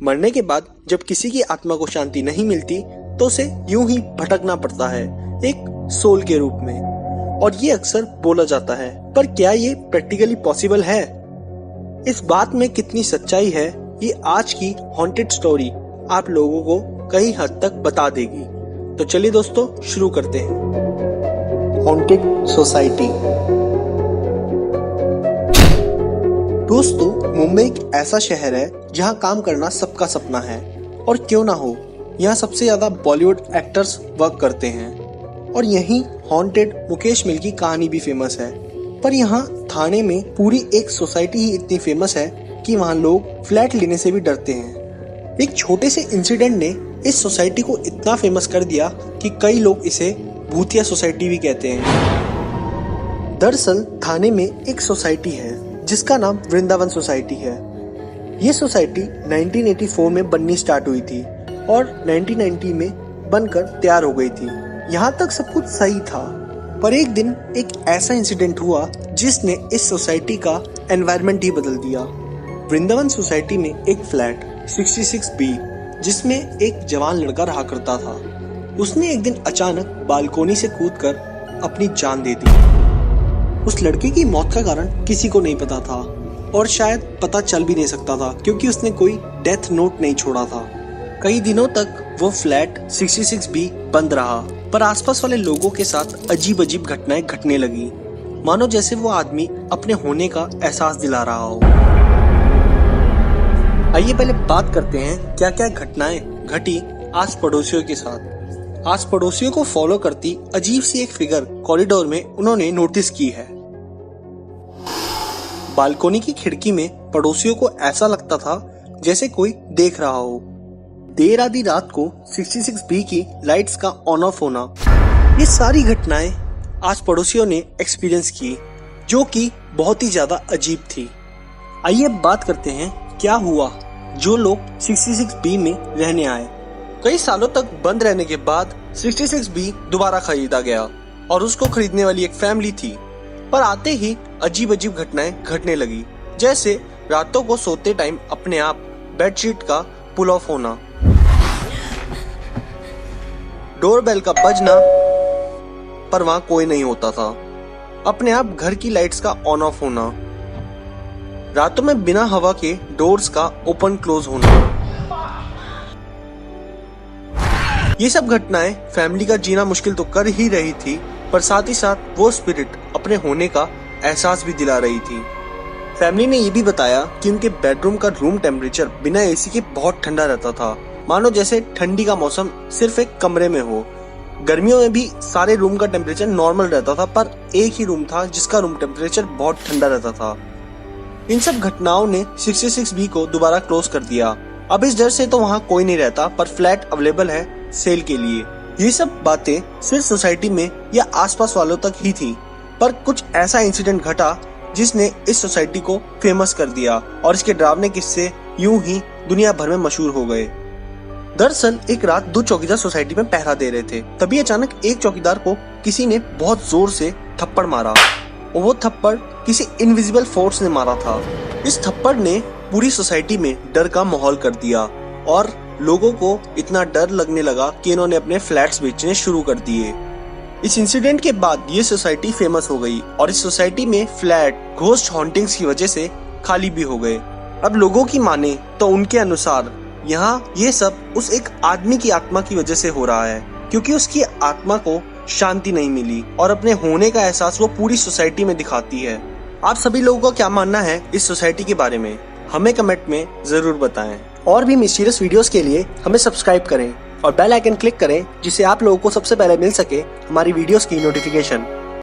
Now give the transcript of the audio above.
मरने के बाद जब किसी की आत्मा को शांति नहीं मिलती तो उसे यूं ही भटकना पड़ता है एक सोल के रूप में, और ये अक्सर बोला जाता है। पर क्या ये प्रैक्टिकली पॉसिबल है? इस बात में कितनी सच्चाई है ये आज की हॉन्टेड स्टोरी आप लोगों को कई हद तक बता देगी। तो चलिए दोस्तों शुरू करते हैं। Haunted society. दोस्तों, मुंबई एक ऐसा शहर है जहां काम करना सबका सपना है, और क्यों ना हो, यहाँ सबसे ज्यादा बॉलीवुड एक्टर्स वर्क करते हैं, और यहीं हॉन्टेड मुकेश मिल की कहानी भी फेमस है। पर यहाँ थाने में पूरी एक सोसाइटी ही इतनी फेमस है कि वहाँ लोग फ्लैट लेने से भी डरते हैं। एक छोटे से इंसिडेंट ने इस सोसाइटी को इतना फेमस कर दिया कि कई लोग इसे भूतिया सोसाइटी भी कहते हैं। दरअसल थाने में एक सोसाइटी है जिसका नाम वृंदावन सोसाइटी है। ये सोसाइटी 1984 में बननी स्टार्ट हुई थी और 1990 में बनकर तैयार हो गई थी। यहाँ तक सब कुछ सही था, पर एक दिन एक ऐसा इंसिडेंट हुआ जिसने इस सोसाइटी का एनवायरनमेंट ही बदल दिया। वृंदावन सोसाइटी में एक फ्लैट 66B जिसमें एक जवान लड़का रहा करता था, उसने एक दिन अचानक बालकोनी से कूदकर अपनी जान दे दी। उस लड़के की मौत का कारण किसी को नहीं पता था, और शायद पता चल भी नहीं सकता था क्योंकि उसने कोई डेथ नोट नहीं छोड़ा था। कई दिनों तक वो फ्लैट 66B बंद रहा, पर आसपास वाले लोगों के साथ अजीब अजीब घटनाएं घटने लगी, मानो जैसे वो आदमी अपने होने का एहसास दिला रहा हो। आइए पहले बात करते हैं क्या क्या घटनाएं घटी आस पड़ोसियों के साथ। आस पड़ोसियों को फॉलो करती अजीब सी एक फिगर कॉरिडोर में उन्होंने नोटिस की है। बालकोनी की खिड़की में पड़ोसियों को ऐसा लगता था जैसे कोई देख रहा हो। देर आधी रात को 66B की लाइट्स का ऑन ऑफ होना, ये सारी घटनाएं आज पड़ोसियों ने एक्सपीरियंस की, जो कि बहुत ही ज्यादा अजीब थी। आइए बात करते हैं क्या हुआ जो लोग 66B में रहने आए। कई सालों तक बंद रहने के बाद 66B दोबारा खरीदा गया और उसको खरीदने वाली एक फैमिली थी, पर आते ही अजीब अजीब घटनाएं घटने लगी, जैसे रातों को सोते टाइम अपने आप बेडशीट का पुल ऑफ होना, डोरबेल का बजना पर वहां कोई नहीं होता था, अपने आप घर की लाइट्स का ऑन ऑफ होना, रातों में बिना हवा के डोर्स का ओपन क्लोज होना। ये सब घटनाएं फैमिली का जीना मुश्किल तो कर ही रही थी, पर साथ ही साथ वो स्पिरिट अपने होने का एहसास भी दिला रही थी। फैमिली ने ये भी बताया कि उनके बेडरूम का रूम टेम्परेचर बिना एसी के बहुत ठंडा रहता था, मानो जैसे ठंडी का मौसम सिर्फ एक कमरे में हो। गर्मियों में भी सारे रूम का टेम्परेचर नॉर्मल रहता था, पर एक ही रूम था जिसका रूम टेम्परेचर बहुत ठंडा रहता था। इन सब घटनाओं ने 66B को दोबारा क्लोज कर दिया। अब इस डर से तो वहाँ कोई नहीं रहता, पर फ्लैट अवेलेबल है सेल के लिए। ये सब बातें सिर्फ सोसाइटी में या आसपास वालों तक ही थी, पर कुछ ऐसा इंसिडेंट घटा जिसने इस सोसाइटी को फेमस कर दिया, और इसके डरावने किस्से यूं ही दुनिया भर में मशहूर हो गए। दरअसल एक रात 2 चौकीदार सोसाइटी में पहरा दे रहे थे, तभी अचानक एक चौकीदार को किसी ने बहुत जोर से थप्पड़ मारा, और वो थप्पड़ किसी इनविजिबल फोर्स ने मारा था। इस थप्पड़ ने पूरी सोसाइटी में डर का माहौल कर दिया, और लोगों को इतना डर लगने लगा कि इन्होंने अपने फ्लैट्स बेचने शुरू कर दिए। इस इंसिडेंट के बाद ये सोसाइटी फेमस हो गई, और इस सोसाइटी में फ्लैट घोस्ट हॉन्टिंग्स की वजह से खाली भी हो गए। अब लोगों की माने तो उनके अनुसार यहाँ ये सब उस एक आदमी की आत्मा की वजह से हो रहा है, क्योंकि उसकी आत्मा को शांति नहीं मिली और अपने होने का एहसास वो पूरी सोसाइटी में दिखाती है। आप सभी लोगों का क्या मानना है इस सोसाइटी के बारे में, हमें कमेंट में जरूर बताएं। और भी मिस्टीरियस वीडियोस के लिए हमें सब्सक्राइब करें और बेल आइकन क्लिक करें, जिससे आप लोगों को सबसे पहले मिल सके हमारी वीडियोस की नोटिफिकेशन।